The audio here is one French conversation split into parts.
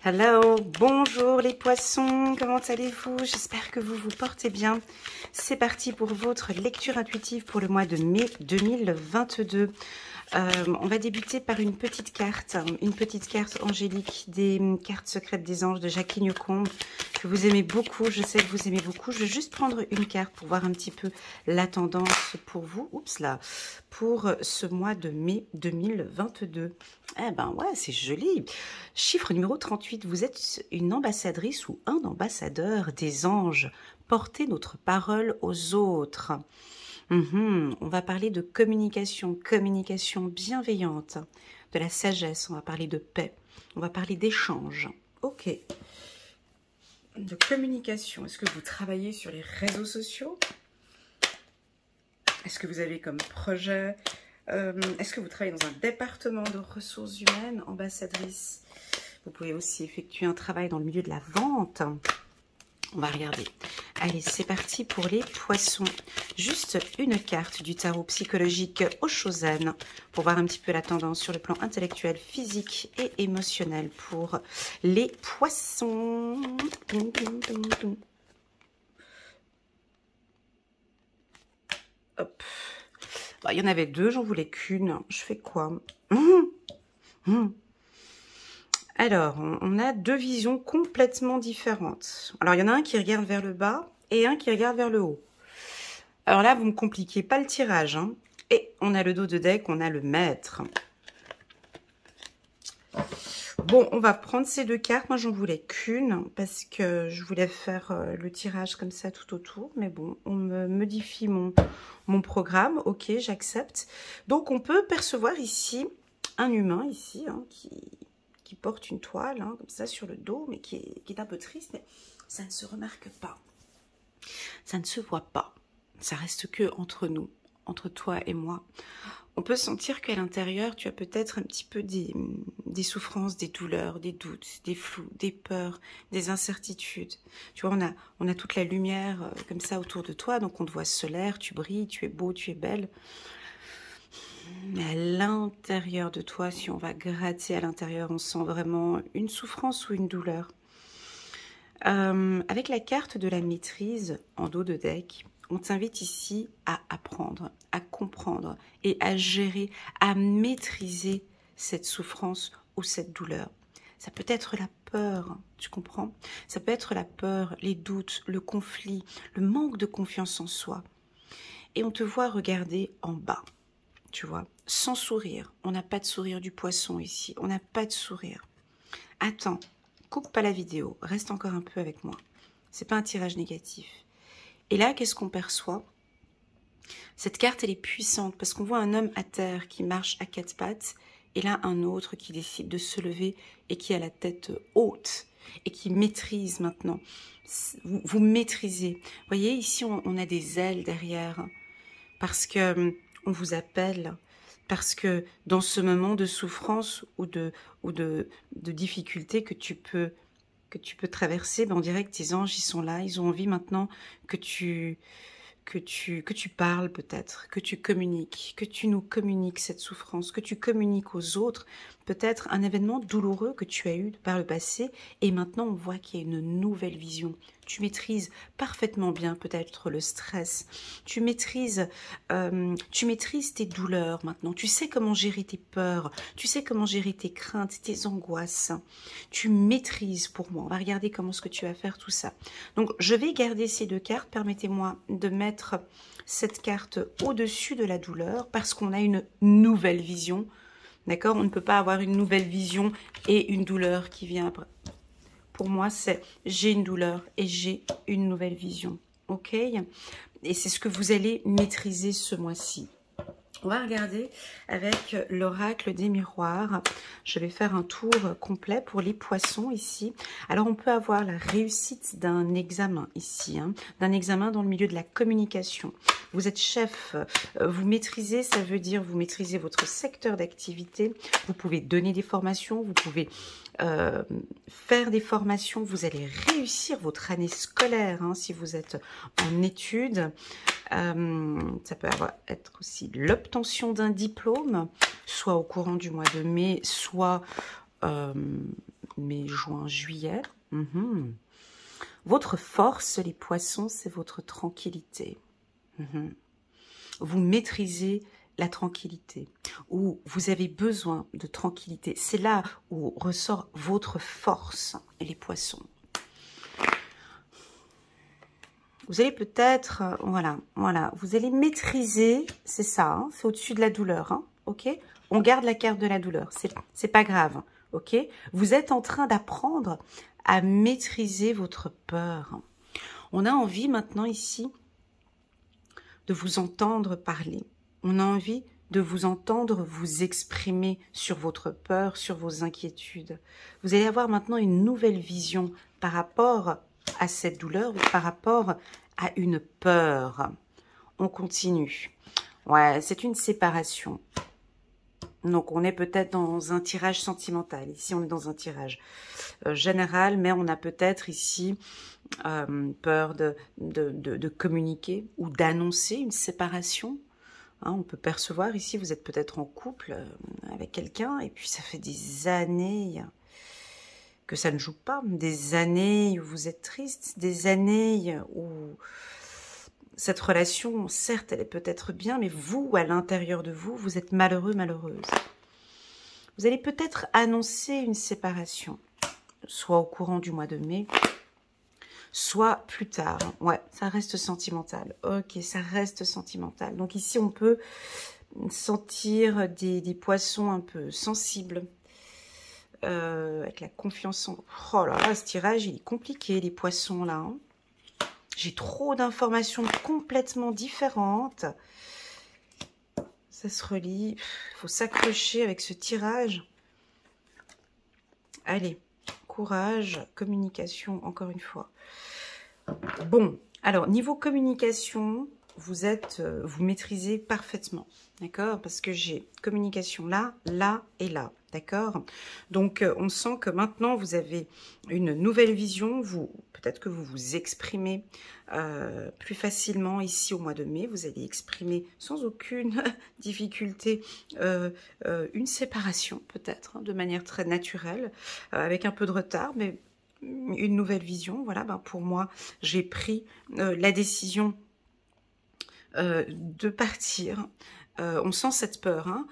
Hello, bonjour les poissons, comment allez-vous? J'espère que vous vous portez bien. C'est parti pour votre lecture intuitive pour le mois de mai 2022. On va débuter par une petite carte angélique, des cartes secrètes des anges de Jacqueline Yocombe, que vous aimez beaucoup, je sais que vous aimez beaucoup. Je vais juste prendre une carte pour voir un petit peu la tendance pour vous, pour ce mois de mai 2022. Eh ben ouais, c'est joli. Chiffre numéro 38, vous êtes une ambassadrice ou un ambassadeur des anges. Portez notre parole aux autres. On va parler de communication bienveillante, de la sagesse, on va parler de paix, on va parler d'échange. Ok. De communication, est-ce que vous travaillez sur les réseaux sociaux? Est-ce que vous avez comme projet, est-ce que vous travaillez dans un département de ressources humaines, ambassadrice? Vous pouvez aussi effectuer un travail dans le milieu de la vente. On va regarder. Allez, c'est parti pour les poissons. Juste une carte du tarot psychologique Oshozen pour voir un petit peu la tendance sur le plan intellectuel, physique et émotionnel pour les poissons. Hop. Bon, il y en avait deux, j'en voulais qu'une. Je fais quoi? Alors, on a deux visions complètement différentes. Alors, il y en a un qui regarde vers le bas et un qui regarde vers le haut. Alors là, vous ne me compliquez pas le tirage, hein. Et on a le dos de deck, on a le maître. Bon, on va prendre ces deux cartes. Moi, j'en voulais qu'une parce que je voulais faire le tirage comme ça tout autour. Mais bon, on me modifie mon programme. Ok, j'accepte. Donc, on peut percevoir ici un humain, ici, hein, qui porte une toile, hein, comme ça, sur le dos, mais qui est un peu triste. Mais ça ne se remarque pas. Ça ne se voit pas. Ça reste que entre nous, entre toi et moi. On peut sentir qu'à l'intérieur, tu as peut-être un petit peu des souffrances, des douleurs, des doutes, des flous, des peurs, des incertitudes. Tu vois, on a toute la lumière comme ça autour de toi, donc on te voit solaire, tu brilles, tu es beau, tu es belle. Mais à l'intérieur de toi, si on va gratter à l'intérieur, on sent vraiment une souffrance ou une douleur. Avec la carte de la maîtrise en dos de deck, on t'invite ici à apprendre, à comprendre et à gérer, à maîtriser cette souffrance ou cette douleur. Ça peut être la peur, tu comprends? Ça peut être la peur, les doutes, le conflit, le manque de confiance en soi. Et on te voit regarder en bas, tu vois, sans sourire. On n'a pas de sourire du poisson ici, on n'a pas de sourire. Attends, coupe pas la vidéo, reste encore un peu avec moi. C'est pas un tirage négatif. Et là, qu'est-ce qu'on perçoit? Cette carte, elle est puissante parce qu'on voit un homme à terre qui marche à quatre pattes et là, un autre qui décide de se lever et qui a la tête haute et qui maîtrise maintenant. Vous maîtrisez. Vous voyez, ici, on a des ailes derrière parce que on vous appelle, parce que dans ce moment de souffrance ou de difficulté que tu peux traverser, ben on dirait que tes anges, ils sont là, ils ont envie maintenant que tu parles peut-être, que tu communiques, que tu nous communiques cette souffrance, que tu communiques aux autres, peut-être un événement douloureux que tu as eu par le passé, et maintenant on voit qu'il y a une nouvelle vision. Tu maîtrises parfaitement bien peut-être le stress, tu maîtrises tes douleurs maintenant, tu sais comment gérer tes peurs, tu sais comment gérer tes craintes, tes angoisses, tu maîtrises pour moi. On va regarder comment est-ce que tu vas faire tout ça. Donc je vais garder ces deux cartes, permettez-moi de mettre cette carte au-dessus de la douleur parce qu'on a une nouvelle vision, d'accord? On ne peut pas avoir une nouvelle vision et une douleur qui vient après. Pour moi, c'est j'ai une douleur et j'ai une nouvelle vision, ok? Et c'est ce que vous allez maîtriser ce mois-ci. On va regarder avec l'oracle des miroirs. Je vais faire un tour complet pour les poissons ici. Alors, on peut avoir la réussite d'un examen ici, hein, d'un examen dans le milieu de la communication. Vous êtes chef, vous maîtrisez, ça veut dire vous maîtrisez votre secteur d'activité. Vous pouvez donner des formations, vous pouvez faire des formations. Vous allez réussir votre année scolaire hein, si vous êtes en études. Ça peut être aussi l'obtention d'un diplôme, soit au courant du mois de mai, soit mai, juin, juillet. Votre force, les poissons, c'est votre tranquillité. Vous maîtrisez la tranquillité, ou vous avez besoin de tranquillité. C'est là où ressort votre force, les poissons. Vous allez peut-être, voilà, vous allez maîtriser, c'est ça, hein, c'est au-dessus de la douleur, hein, ok? On garde la carte de la douleur, c'est pas grave, ok? Vous êtes en train d'apprendre à maîtriser votre peur. On a envie maintenant ici de vous entendre parler. On a envie de vous entendre vous exprimer sur votre peur, sur vos inquiétudes. Vous allez avoir maintenant une nouvelle vision par rapport à cette douleur ou par rapport à une peur. On continue. Ouais, c'est une séparation. Donc, on est peut-être dans un tirage sentimental. Ici, on est dans un tirage général, mais on a peut-être ici peur de communiquer ou d'annoncer une séparation. Hein, on peut percevoir ici, vous êtes peut-être en couple avec quelqu'un, et puis ça fait des années que ça ne joue pas, des années où vous êtes triste, des années où cette relation, certes, elle est peut-être bien, mais vous, à l'intérieur de vous, vous êtes malheureux, malheureuse. Vous allez peut-être annoncer une séparation, soit au courant du mois de mai, soit plus tard. Ouais, ça reste sentimental. Ok, ça reste sentimental. Donc ici, on peut sentir des poissons un peu sensibles, avec la confiance en... Oh là là, ce tirage, il est compliqué, les poissons, là. Hein. J'ai trop d'informations complètement différentes. Ça se relie. Il faut s'accrocher avec ce tirage. Allez, courage, communication, encore une fois. Bon, alors, niveau communication, vous maîtrisez parfaitement, d'accord? Parce que j'ai communication là, là et là, d'accord? Donc, on sent que maintenant, vous avez une nouvelle vision. Peut-être que vous vous exprimez plus facilement ici au mois de mai. Vous allez exprimer sans aucune difficulté une séparation, peut-être, hein, de manière très naturelle, avec un peu de retard, mais une nouvelle vision. Voilà, ben pour moi, j'ai pris la décision de partir. On sent cette peur, hein,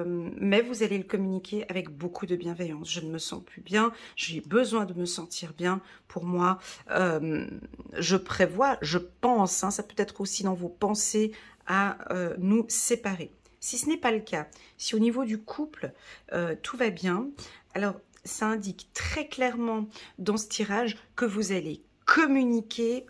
mais vous allez le communiquer avec beaucoup de bienveillance. Je ne me sens plus bien, j'ai besoin de me sentir bien. Pour moi, je prévois, je pense, hein, ça peut être aussi dans vos pensées, à nous séparer. Si ce n'est pas le cas, si au niveau du couple, tout va bien, alors ça indique très clairement dans ce tirage que vous allez communiquer.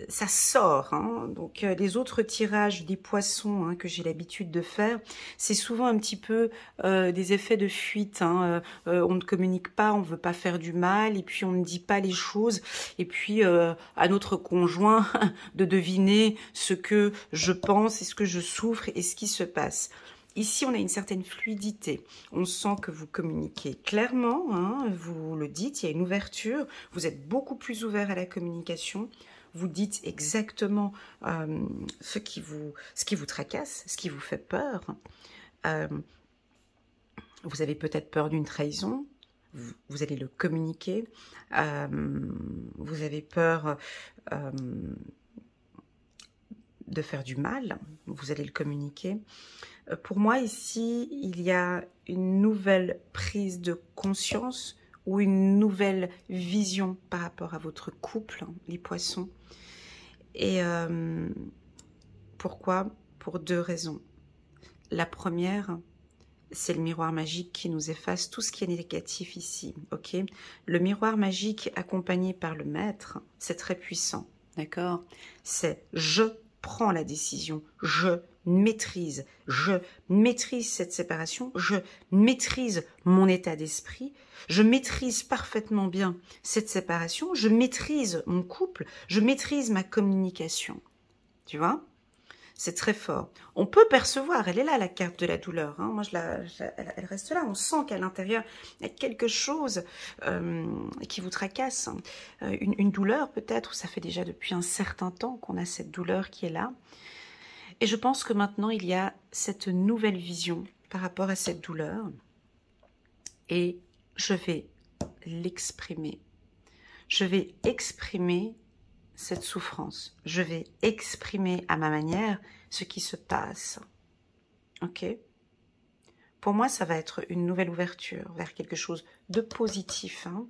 Ça sort, hein. Donc les autres tirages des poissons, hein, que j'ai l'habitude de faire, c'est souvent un petit peu des effets de fuite, hein. On ne communique pas, on ne veut pas faire du mal, et puis on ne dit pas les choses, et puis à notre conjoint de deviner ce que je pense et ce que je souffre et ce qui se passe. Ici, on a une certaine fluidité. On sent que vous communiquez clairement, hein, vous le dites, il y a une ouverture, vous êtes beaucoup plus ouvert à la communication. Vous dites exactement ce qui vous tracasse, ce qui vous fait peur. Vous avez peut-être peur d'une trahison, vous allez le communiquer. Vous avez peur de faire du mal, vous allez le communiquer. Pour moi, ici, il y a une nouvelle prise de conscience ou une nouvelle vision par rapport à votre couple, les poissons. Et pourquoi? Pour deux raisons. La première, c'est le miroir magique qui nous efface tout ce qui est négatif ici, ok? Le miroir magique accompagné par le maître, c'est très puissant, d'accord? C'est je prends la décision, je maîtrise cette séparation, je maîtrise mon état d'esprit, je maîtrise parfaitement bien cette séparation, je maîtrise mon couple, je maîtrise ma communication. Tu vois? C'est très fort. On peut percevoir, elle est là la carte de la douleur. Hein. Moi, elle reste là. On sent qu'à l'intérieur, il y a quelque chose qui vous tracasse. Une douleur peut-être, ça fait déjà depuis un certain temps qu'on a cette douleur qui est là. Et je pense que maintenant, il y a cette nouvelle vision par rapport à cette douleur. et je vais l'exprimer. Je vais exprimer cette souffrance. Je vais exprimer à ma manière ce qui se passe. Ok? Pour moi, ça va être une nouvelle ouverture vers quelque chose de positif. Hein.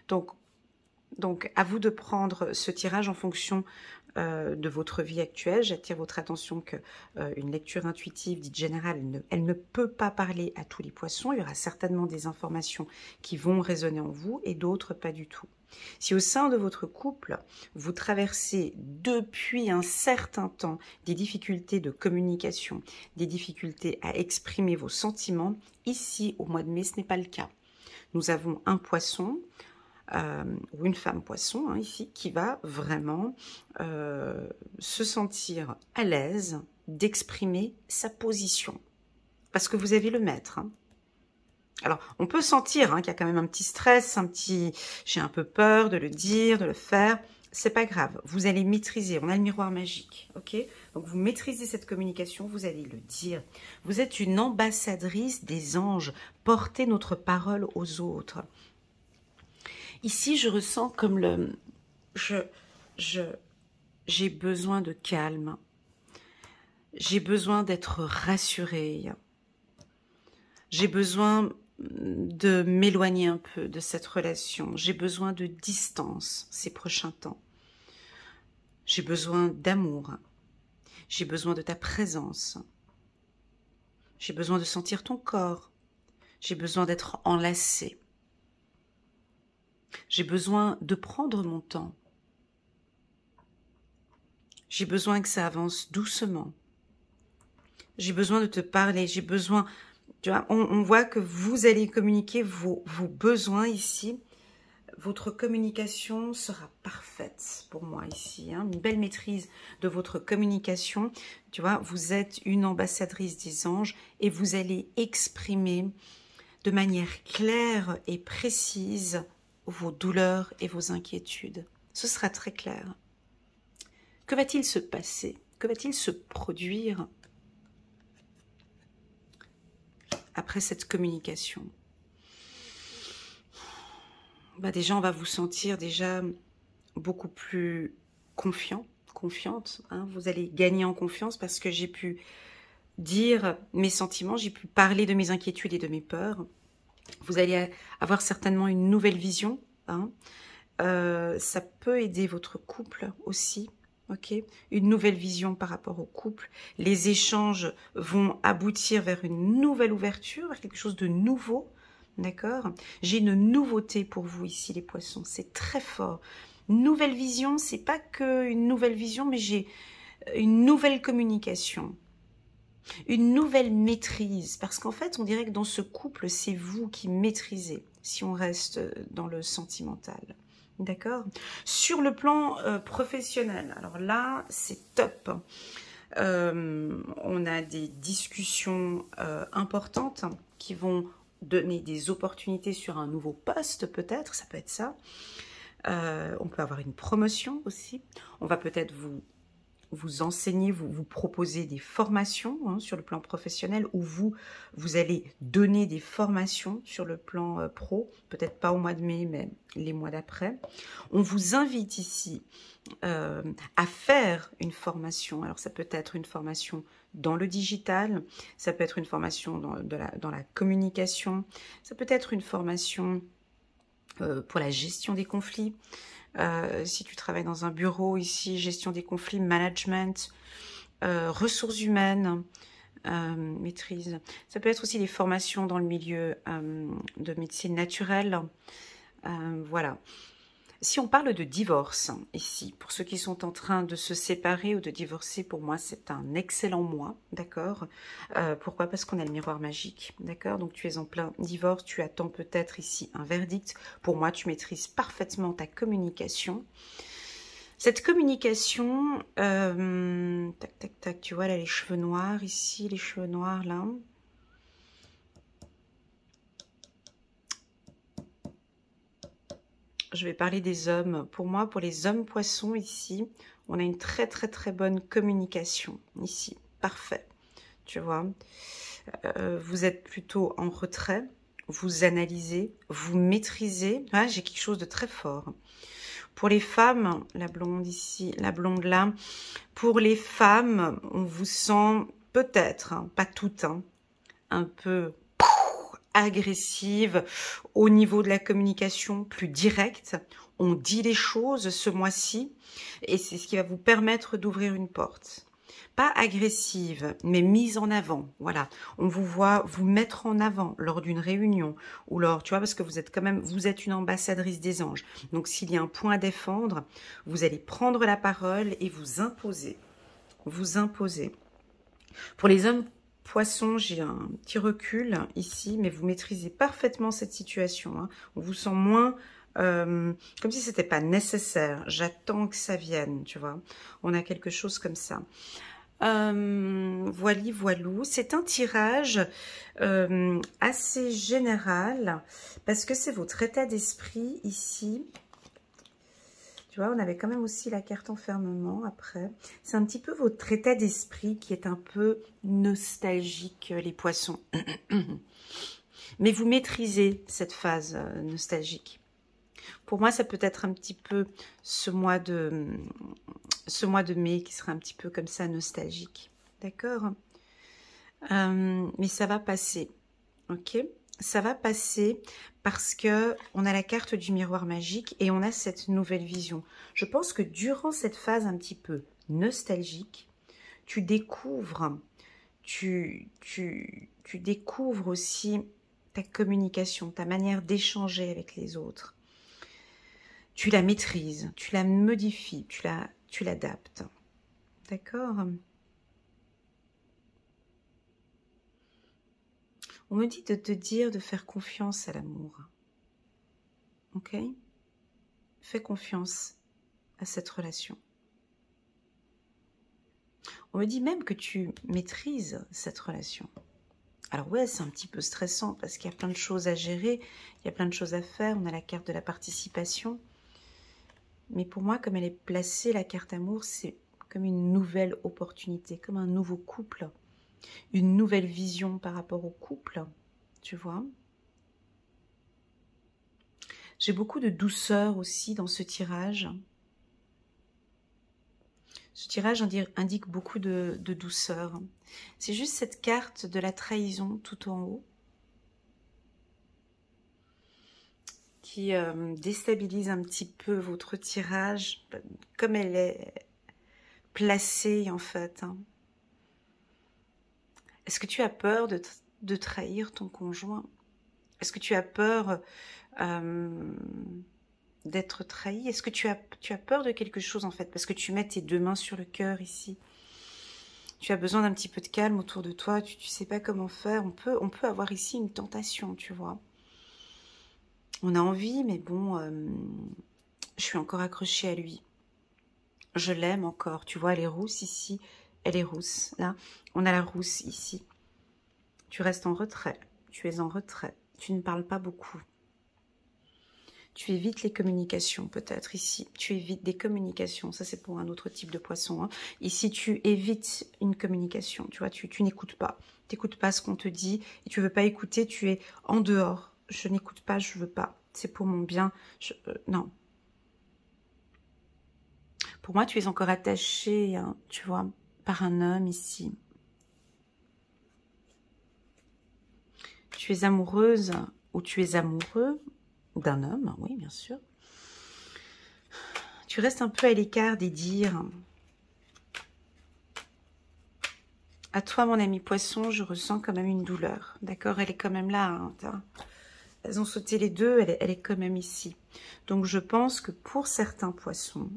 Donc, à vous de prendre ce tirage en fonction de votre vie actuelle. J'attire votre attention que une lecture intuitive dite générale, elle ne peut pas parler à tous les poissons. Il y aura certainement des informations qui vont résonner en vous et d'autres pas du tout. Si au sein de votre couple, vous traversez depuis un certain temps des difficultés de communication, des difficultés à exprimer vos sentiments, ici, au mois de mai, ce n'est pas le cas. Nous avons un poisson, ou une femme poisson, hein, ici, qui va vraiment se sentir à l'aise d'exprimer sa position. Parce que vous avez le maître. Hein. Alors, on peut sentir qu'il y a quand même un petit stress, j'ai un peu peur de le dire, de le faire. C'est pas grave, vous allez maîtriser, on a le miroir magique, ok? Donc vous maîtrisez cette communication, vous allez le dire. Vous êtes une ambassadrice des anges, portez notre parole aux autres. Ici, je ressens comme j'ai besoin de calme. J'ai besoin d'être rassurée. J'ai besoin de m'éloigner un peu de cette relation. J'ai besoin de distance ces prochains temps. J'ai besoin d'amour. J'ai besoin de ta présence. J'ai besoin de sentir ton corps. J'ai besoin d'être enlacée. J'ai besoin de prendre mon temps. J'ai besoin que ça avance doucement. J'ai besoin de te parler. J'ai besoin... Tu vois, on voit que vous allez communiquer vos besoins ici. Votre communication sera parfaite pour moi ici. Hein, une belle maîtrise de votre communication. Tu vois, vous êtes une ambassadrice des anges et vous allez exprimer de manière claire et précise vos douleurs et vos inquiétudes. Ce sera très clair. Que va-t-il se passer? Que va-t-il se produire après cette communication? Déjà, on va vous sentir déjà beaucoup plus confiante. Hein. Vous allez gagner en confiance parce que j'ai pu dire mes sentiments, j'ai pu parler de mes inquiétudes et de mes peurs. Vous allez avoir certainement une nouvelle vision. Hein. Ça peut aider votre couple aussi. Okay. Une nouvelle vision par rapport au couple. Les échanges vont aboutir vers une nouvelle ouverture, vers quelque chose de nouveau. D'accord? J'ai une nouveauté pour vous ici, les poissons. C'est très fort. Nouvelle vision, c'est pas que une nouvelle vision, mais j'ai une nouvelle communication. Une nouvelle maîtrise. Parce qu'en fait, on dirait que dans ce couple, c'est vous qui maîtrisez, si on reste dans le sentimental. D'accord? Sur le plan professionnel, alors là, c'est top. On a des discussions importantes qui vont donner des opportunités sur un nouveau poste, peut-être, ça peut être ça. On peut avoir une promotion aussi. On va peut-être vous enseigner, vous proposer des formations hein, sur le plan professionnel ou vous allez donner des formations sur le plan pro, peut-être pas au mois de mai, mais les mois d'après. On vous invite ici à faire une formation. Alors ça peut être une formation dans le digital, ça peut être une formation dans la communication, ça peut être une formation pour la gestion des conflits. Si tu travailles dans un bureau ici, gestion des conflits, management, ressources humaines, maîtrise. Ça peut être aussi des formations dans le milieu de médecine naturelle. Voilà. Si on parle de divorce, ici, pour ceux qui sont en train de se séparer ou de divorcer, pour moi, c'est un excellent mois, d'accord? Pourquoi? Parce qu'on a le miroir magique, d'accord? Donc, tu es en plein divorce, tu attends peut-être ici un verdict. Pour moi, tu maîtrises parfaitement ta communication. Cette communication, tac, tac, tac, tu vois, là, les cheveux noirs, ici, les cheveux noirs, là. Je vais parler des hommes. Pour moi, pour les hommes poissons ici, on a une très très très bonne communication ici. Parfait. Tu vois, vous êtes plutôt en retrait. vous analysez, vous maîtrisez. Ah, j'ai quelque chose de très fort. Pour les femmes, la blonde ici, la blonde là, pour les femmes, on vous sent peut-être, hein, pas toutes, hein, un peu agressive au niveau de la communication, plus directe. On dit les choses ce mois-ci et c'est ce qui va vous permettre d'ouvrir une porte. Pas agressive, mais mise en avant. Voilà, on vous voit vous mettre en avant lors d'une réunion ou lors, tu vois, parce que vous êtes quand même, vous êtes une ambassadrice des anges. Donc, s'il y a un point à défendre, vous allez prendre la parole et vous imposer. Vous imposer. Pour les hommes poissons, j'ai un petit recul ici, mais vous maîtrisez parfaitement cette situation. Hein. On vous sent moins comme si c'était pas nécessaire. J'attends que ça vienne, tu vois. On a quelque chose comme ça. Voilou. C'est un tirage assez général parce que c'est votre état d'esprit ici. Tu vois, on avait quand même aussi la carte enfermement après. C'est un petit peu votre état d'esprit qui est un peu nostalgique, les poissons. Mais vous maîtrisez cette phase nostalgique. Pour moi, ça peut être un petit peu ce mois de mai qui sera un petit peu comme ça nostalgique. D'accord? Mais ça va passer. Ok? Ça va passer parce que on a la carte du miroir magique et on a cette nouvelle vision. Je pense que durant cette phase un petit peu nostalgique, tu découvres découvres aussi ta communication, ta manière d'échanger avec les autres. Tu la maîtrises, tu la modifies, tu l'adaptes. D'accord? On me dit de te dire de faire confiance à l'amour. Ok? Fais confiance à cette relation. On me dit même que tu maîtrises cette relation. Alors ouais, c'est un petit peu stressant parce qu'il y a plein de choses à gérer, il y a plein de choses à faire. On a la carte de la participation. Mais pour moi, comme elle est placée, la carte amour, c'est comme une nouvelle opportunité, comme un nouveau couple, une nouvelle vision par rapport au couple, tu vois. J'ai beaucoup de douceur aussi dans ce tirage. Ce tirage indique beaucoup de douceur. C'est juste cette carte de la trahison tout en haut qui déstabilise un petit peu votre tirage, comme elle est placée en fait. Hein. Est-ce que tu as peur de trahir ton conjoint? Est-ce que tu as peur d'être trahi? Est-ce que tu as peur de quelque chose en fait? Parce que tu mets tes deux mains sur le cœur ici. Tu as besoin d'un petit peu de calme autour de toi. Tu sais pas comment faire. On peut avoir ici une tentation, tu vois. On a envie, mais bon, je suis encore accrochée à lui. Je l'aime encore. Tu vois, elle est rousse ici. Elle est rousse. Là, on a la rousse ici. Tu restes en retrait. Tu es en retrait. Tu ne parles pas beaucoup. Tu évites les communications, peut-être, ici. Tu évites des communications. Ça, c'est pour un autre type de poisson. Hein. Ici, tu évites une communication. Tu vois, tu n'écoutes pas. Tu n'écoutes pas ce qu'on te dit. Et tu ne veux pas écouter. Tu es en dehors. Je n'écoute pas, je ne veux pas. C'est pour mon bien. Non. Pour moi, tu es encore attaché, hein, tu vois, par un homme ici. Tu es amoureuse ou tu es amoureux d'un homme, oui, bien sûr. Tu restes un peu à l'écart des dires. À toi, mon ami poisson, je ressens quand même une douleur. D'accord? Elle est quand même là. Hein, elles ont sauté les deux, elle est quand même ici. Donc, je pense que pour certains poissons,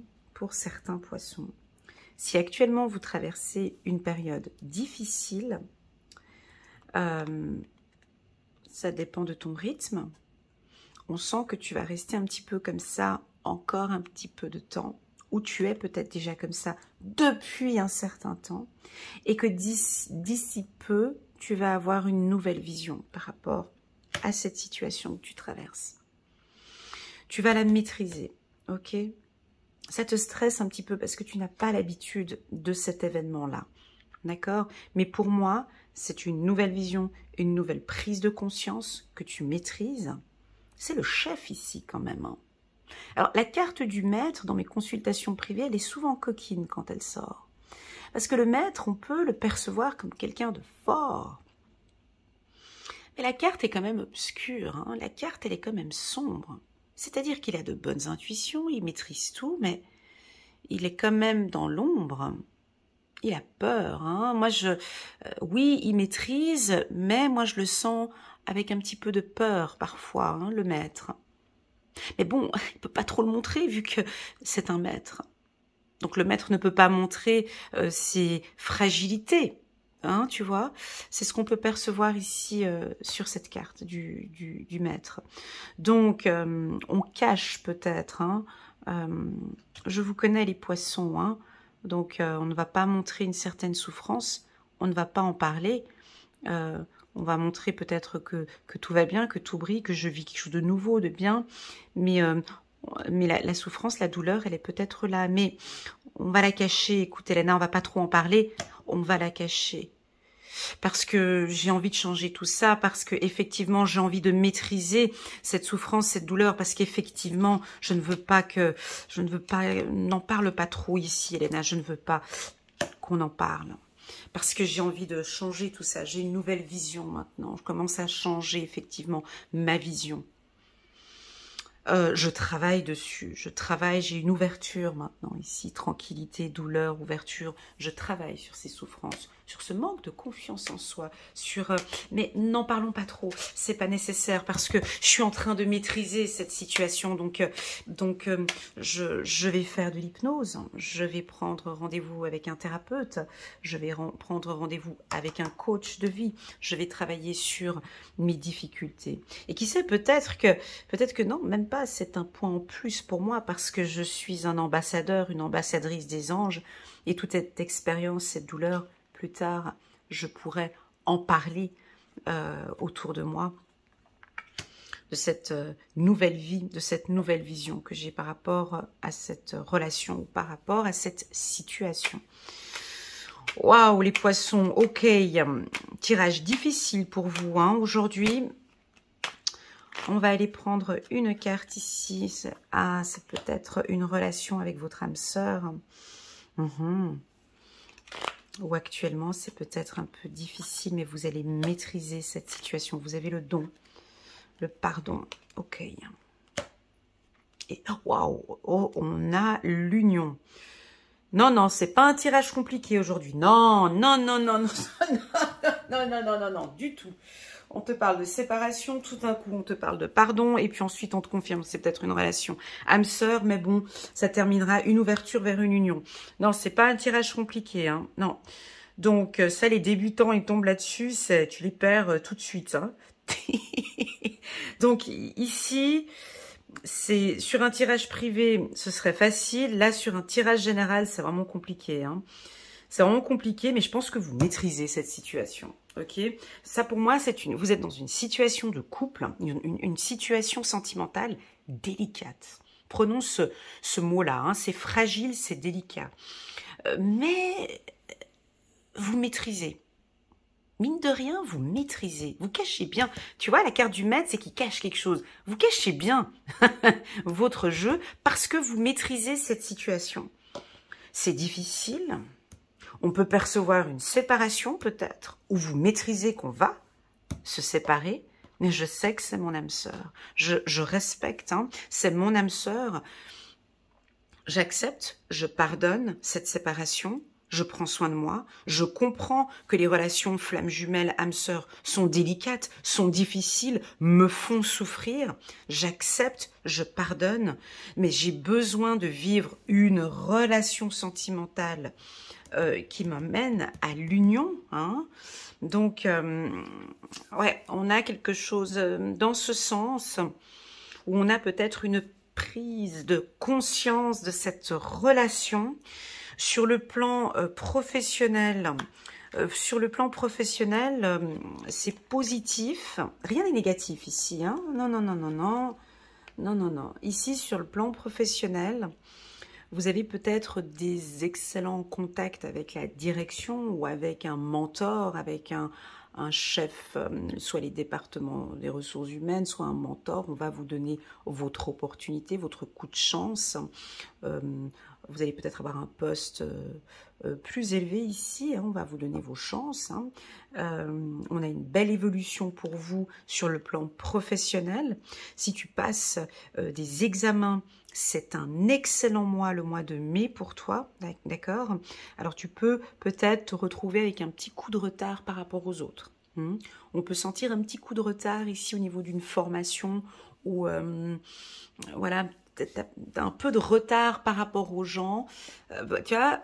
si actuellement vous traversez une période difficile, ça dépend de ton rythme. On sent que tu vas rester un petit peu comme ça encore un petit peu de temps, ou tu es peut-être déjà comme ça depuis un certain temps, et que d'ici peu, tu vas avoir une nouvelle vision par rapport à cette situation que tu traverses. Tu vas la maîtriser, ok? Ça te stresse un petit peu parce que tu n'as pas l'habitude de cet événement-là, d'accord? Mais pour moi, c'est une nouvelle vision, une nouvelle prise de conscience que tu maîtrises. C'est le chef ici quand même. Hein. Alors la carte du maître dans mes consultations privées, elle est souvent coquine quand elle sort. Parce que le maître, on peut le percevoir comme quelqu'un de fort. Mais la carte est quand même obscure, hein. La carte elle est quand même sombre. C'est-à-dire qu'il a de bonnes intuitions, il maîtrise tout, mais il est quand même dans l'ombre. Il a peur. Hein. Moi, oui, il maîtrise, mais moi je le sens avec un petit peu de peur parfois, hein, le maître. Mais bon, il ne peut pas trop le montrer vu que c'est un maître. Donc le maître ne peut pas montrer ses fragilités. Hein, tu vois, c'est ce qu'on peut percevoir ici sur cette carte du maître. Donc, on cache peut-être. Hein, je vous connais les poissons. Hein, donc, on ne va pas montrer une certaine souffrance. On ne va pas en parler. On va montrer peut-être que tout va bien, que tout brille, que je vis quelque chose de nouveau, de bien. Mais la souffrance, la douleur, elle est peut-être là. Mais on va la cacher. Écoute, Elena, on va pas trop en parler. On va la cacher. Parce que j'ai envie de changer tout ça, parce que effectivement j'ai envie de maîtriser cette souffrance, cette douleur, parce qu'effectivement je ne veux pas, n'en parle pas trop ici, Elena, je ne veux pas qu'on en parle. Parce que j'ai envie de changer tout ça, j'ai une nouvelle vision maintenant, je commence à changer effectivement ma vision. Je travaille dessus, j'ai une ouverture maintenant ici, tranquillité, douleur, ouverture, je travaille sur ces souffrances, sur ce manque de confiance en soi, mais n'en parlons pas trop, c'est pas nécessaire parce que je suis en train de maîtriser cette situation, donc je vais faire de l'hypnose, je vais prendre rendez-vous avec un thérapeute, je vais prendre rendez-vous avec un coach de vie, je vais travailler sur mes difficultés, et qui sait, peut-être que non, même pas, c'est un point en plus pour moi parce que je suis un ambassadeur, une ambassadrice des anges, et toute cette expérience, cette douleur, plus tard, je pourrais en parler autour de moi, de cette nouvelle vie, de cette nouvelle vision que j'ai par rapport à cette relation ou par rapport à cette situation. Waouh, les poissons, ok, tirage difficile pour vous hein, aujourd'hui. On va aller prendre une carte ici. Ah, c'est peut-être une relation avec votre âme sœur. Ou actuellement, c'est peut-être un peu difficile, mais vous allez maîtriser cette situation. Vous avez le don, le pardon. Ok. Et waouh, oh, on a l'union. Non, non, c'est pas un tirage compliqué aujourd'hui. Non, non, non, non, non, non, non, non, non, non, du tout. On te parle de séparation, tout d'un coup on te parle de pardon, et puis ensuite on te confirme c'est peut-être une relation âme-sœur, mais bon, ça terminera une ouverture vers une union. Non, c'est pas un tirage compliqué, hein, non. Donc ça, les débutants, ils tombent là-dessus, tu les perds tout de suite. Hein. Donc ici, c'est sur un tirage privé, ce serait facile. Là, sur un tirage général, c'est vraiment compliqué. Hein. C'est vraiment compliqué, mais je pense que vous maîtrisez cette situation. Ok, ça pour moi, vous êtes dans une situation de couple, une situation sentimentale délicate. Prenons ce mot-là, hein, c'est fragile, c'est délicat. Mais vous maîtrisez. Mine de rien, vous maîtrisez. Vous cachez bien. Tu vois, la carte du maître, c'est qu'il cache quelque chose. Vous cachez bien votre jeu parce que vous maîtrisez cette situation. C'est difficile. On peut percevoir une séparation peut-être, ou vous maîtrisez qu'on va se séparer, mais je sais que c'est mon âme sœur. Je respecte, hein, c'est mon âme sœur. J'accepte, je pardonne cette séparation, je prends soin de moi, je comprends que les relations flammes jumelles, âme sœur sont délicates, sont difficiles, me font souffrir. J'accepte, je pardonne, mais j'ai besoin de vivre une relation sentimentale qui m'amène à l'union. Hein. Donc, ouais, on a quelque chose dans ce sens où on a peut-être une prise de conscience de cette relation sur le plan professionnel. Sur le plan professionnel, c'est positif. Rien n'est négatif ici. Hein. Non, non, non, non, non. Non, non, non. Ici, sur le plan professionnel, Vous avez peut-être des excellents contacts avec la direction ou avec un mentor, avec un chef, soit les départements des ressources humaines, soit un mentor. On va vous donner votre opportunité, votre coup de chance. Vous allez peut-être avoir un poste plus élevé ici, hein, on va vous donner vos chances. Hein. On a une belle évolution pour vous sur le plan professionnel. Si tu passes des examens, c'est un excellent mois, le mois de mai pour toi, d'accord? Alors tu peux peut-être te retrouver avec un petit coup de retard par rapport aux autres. On peut sentir un petit coup de retard ici au niveau d'une formation ou voilà, t'as un peu de retard par rapport aux gens. Tu vois,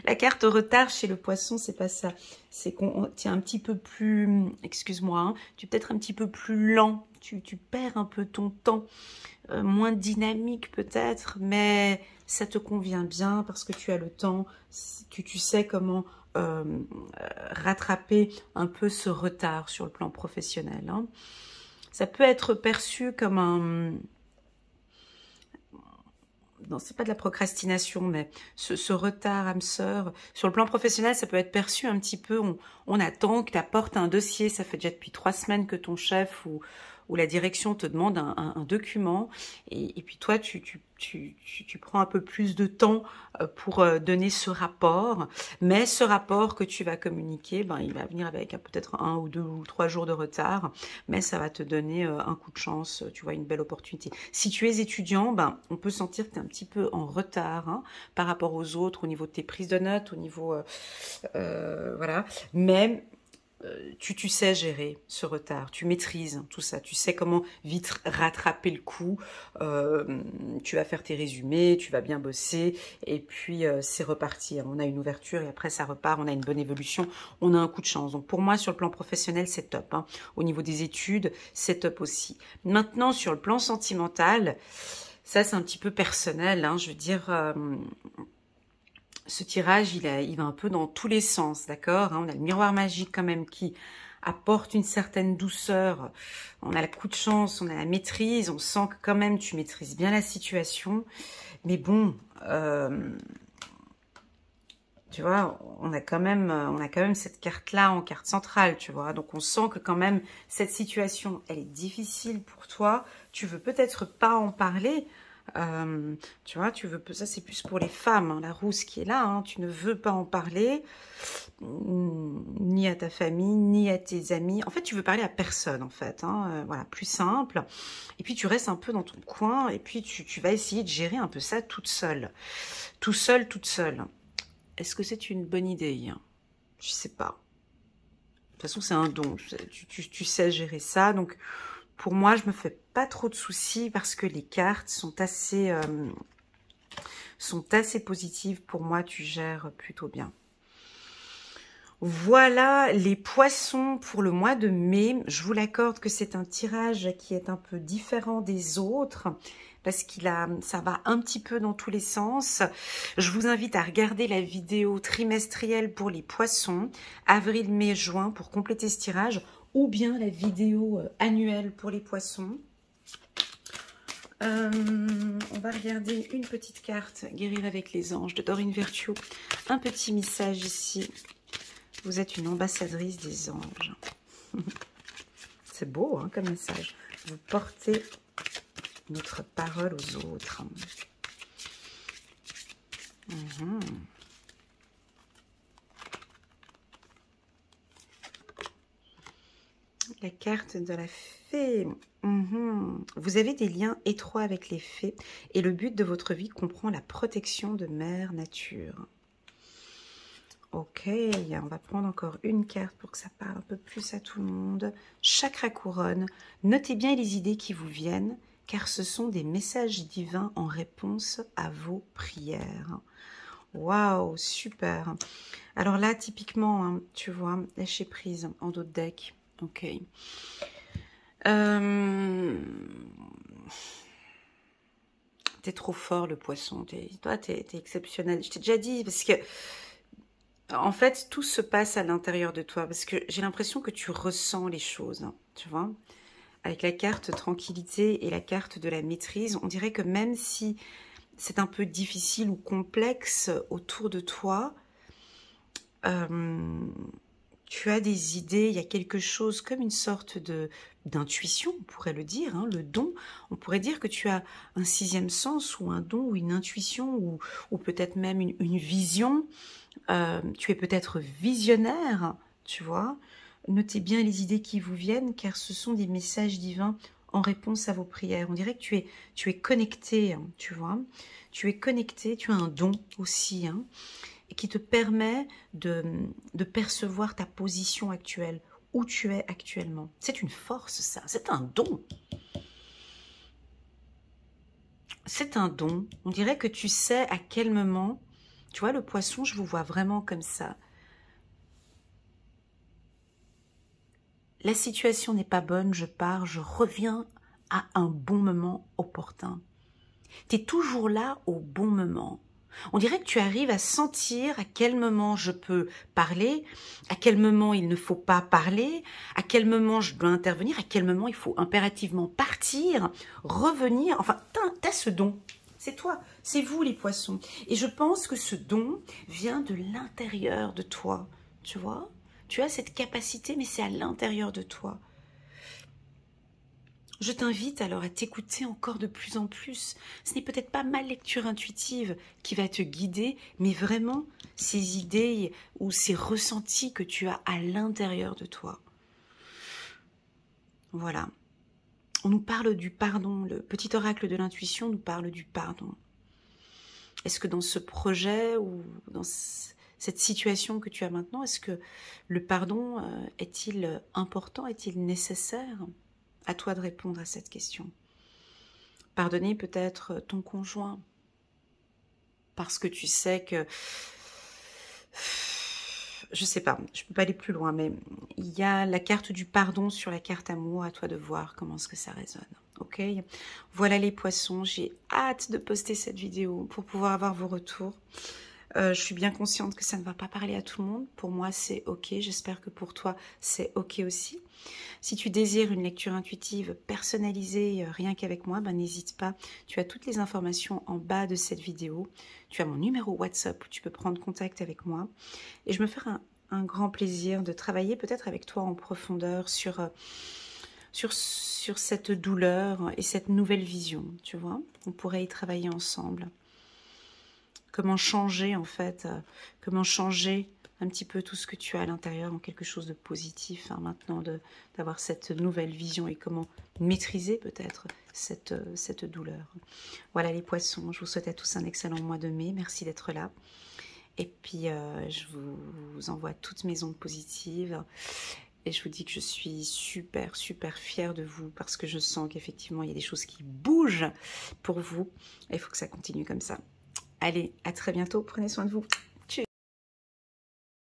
la carte retard chez le poisson, c'est pas ça. C'est qu'on tient un petit peu plus, excuse-moi, hein, tu es peut-être un petit peu plus lent. Tu perds un peu ton temps, moins dynamique peut-être, mais ça te convient bien parce que tu as le temps, tu sais comment rattraper un peu ce retard sur le plan professionnel. Hein. Ça peut être perçu comme un... Non, c'est pas de la procrastination, mais ce retard, âme sœur, sur le plan professionnel, ça peut être perçu un petit peu, on attend que tu apportes un dossier, ça fait déjà depuis 3 semaines que ton chef ou la direction te demande un document, et puis toi, tu prends un peu plus de temps pour donner ce rapport, mais ce rapport que tu vas communiquer, ben, il va venir avec peut-être 1 ou 2 ou 3 jours de retard, mais ça va te donner un coup de chance, tu vois, une belle opportunité. Si tu es étudiant, ben, on peut sentir que tu es un petit peu en retard hein, par rapport aux autres, au niveau de tes prises de notes, au niveau... voilà, mais... Tu sais gérer ce retard, tu maîtrises tout ça, tu sais comment vite rattraper le coup, tu vas faire tes résumés, tu vas bien bosser, et puis c'est reparti. On a une ouverture et après ça repart, on a une bonne évolution, on a un coup de chance. Donc pour moi, sur le plan professionnel, c'est top. Hein. Au niveau des études, c'est top aussi. Maintenant, sur le plan sentimental, ça c'est un petit peu personnel, hein, je veux dire... ce tirage, il va un peu dans tous les sens, d'accord? On a le miroir magique quand même qui apporte une certaine douceur. On a le coup de chance, on a la maîtrise, on sent que quand même tu maîtrises bien la situation. Mais bon, tu vois, on a quand même cette carte-là en carte centrale, tu vois. Donc on sent que quand même cette situation, elle est difficile pour toi. Tu veux peut-être pas en parler. Tu vois, ça c'est plus pour les femmes, hein, la rousse qui est là, hein, tu ne veux pas en parler, ni à ta famille, ni à tes amis, en fait tu veux parler à personne en fait, hein, voilà, plus simple, et puis tu restes un peu dans ton coin, et puis tu vas essayer de gérer un peu ça toute seule, toute seule. Est-ce que c'est une bonne idée? Je sais pas, de toute façon c'est un don, tu sais gérer ça, donc... Pour moi, je me fais pas trop de soucis parce que les cartes sont assez positives. Pour moi, tu gères plutôt bien. Voilà les poissons pour le mois de mai. Je vous l'accorde que c'est un tirage qui est un peu différent des autres parce ça va un petit peu dans tous les sens. Je vous invite à regarder la vidéo trimestrielle pour les poissons, avril, mai, juin, pour compléter ce tirage, ou bien la vidéo annuelle pour les poissons. On va regarder une petite carte, Guérir avec les anges, de Dorine Virtue. Un petit message ici. Vous êtes une ambassadrice des anges. C'est beau hein, comme message. Vous portez notre parole aux autres. La carte de la fée. Vous avez des liens étroits avec les fées et le but de votre vie comprend la protection de Mère Nature. Ok, on va prendre encore une carte pour que ça parle un peu plus à tout le monde. Chakra couronne. Notez bien les idées qui vous viennent car ce sont des messages divins en réponse à vos prières. Waouh, super. Alors là, typiquement, hein, tu vois, lâcher prise en dos de deck. Ok. T'es trop fort, le poisson. Toi, t'es exceptionnel. Je t'ai déjà dit, parce que, en fait, tout se passe à l'intérieur de toi. Parce que j'ai l'impression que tu ressens les choses, hein, tu vois. avec la carte tranquillité et la carte de la maîtrise, on dirait que même si c'est un peu difficile ou complexe autour de toi, tu as des idées, il y a quelque chose comme une sorte d'intuition, on pourrait le dire, hein, le don. On pourrait dire que tu as un sixième sens ou un don ou une intuition ou peut-être même une vision. Tu es peut-être visionnaire, tu vois. Notez bien les idées qui vous viennent car ce sont des messages divins en réponse à vos prières. On dirait que tu es connecté, hein, tu vois. Tu es connecté, tu as un don aussi, hein, et qui te permet de percevoir ta position actuelle, où tu es actuellement. C'est une force, ça, c'est un don. C'est un don. On dirait que tu sais à quel moment, tu vois, le poisson, je vous vois vraiment comme ça. La situation n'est pas bonne, je pars, je reviens à un bon moment opportun. Tu es toujours là au bon moment. On dirait que tu arrives à sentir à quel moment je peux parler, à quel moment il ne faut pas parler, à quel moment je dois intervenir, à quel moment il faut impérativement partir, revenir. Enfin, t'as ce don. C'est toi, c'est vous les poissons. Et je pense que ce don vient de l'intérieur de toi, tu vois. Tu as cette capacité, mais c'est à l'intérieur de toi. Je t'invite alors à t'écouter encore de plus en plus. Ce n'est peut-être pas ma lecture intuitive qui va te guider, mais vraiment ces idées ou ces ressentis que tu as à l'intérieur de toi. Voilà. On nous parle du pardon. Le petit oracle de l'intuition nous parle du pardon. Est-ce que dans ce projet ou dans cette situation que tu as maintenant, est-ce que le pardon est-il important, est-il nécessaire ? À toi de répondre à cette question. Pardonner peut-être ton conjoint parce que tu sais que, je sais pas, je peux pas aller plus loin, mais il y a la carte du pardon sur la carte amour, à toi de voir comment est-ce que ça résonne. Ok, voilà les poissons, j'ai hâte de poster cette vidéo pour pouvoir avoir vos retours. Je suis bien consciente que ça ne va pas parler à tout le monde. Pour moi, c'est ok. J'espère que pour toi, c'est ok aussi. Si tu désires une lecture intuitive personnalisée, rien qu'avec moi, ben, n'hésite pas. Tu as toutes les informations en bas de cette vidéo. Tu as mon numéro WhatsApp où tu peux prendre contact avec moi. Et je me ferai un grand plaisir de travailler peut-être avec toi en profondeur sur cette douleur et cette nouvelle vision. Tu vois, on pourrait y travailler ensemble. Comment changer en fait, comment changer un petit peu tout ce que tu as à l'intérieur en quelque chose de positif, hein, maintenant d'avoir cette nouvelle vision et comment maîtriser peut-être cette douleur. Voilà les poissons, je vous souhaite à tous un excellent mois de mai, merci d'être là. Et puis je vous envoie toutes mes ondes positives et je vous dis que je suis super fière de vous parce que je sens qu'effectivement il y a des choses qui bougent pour vous et il faut que ça continue comme ça. Allez, à très bientôt, prenez soin de vous.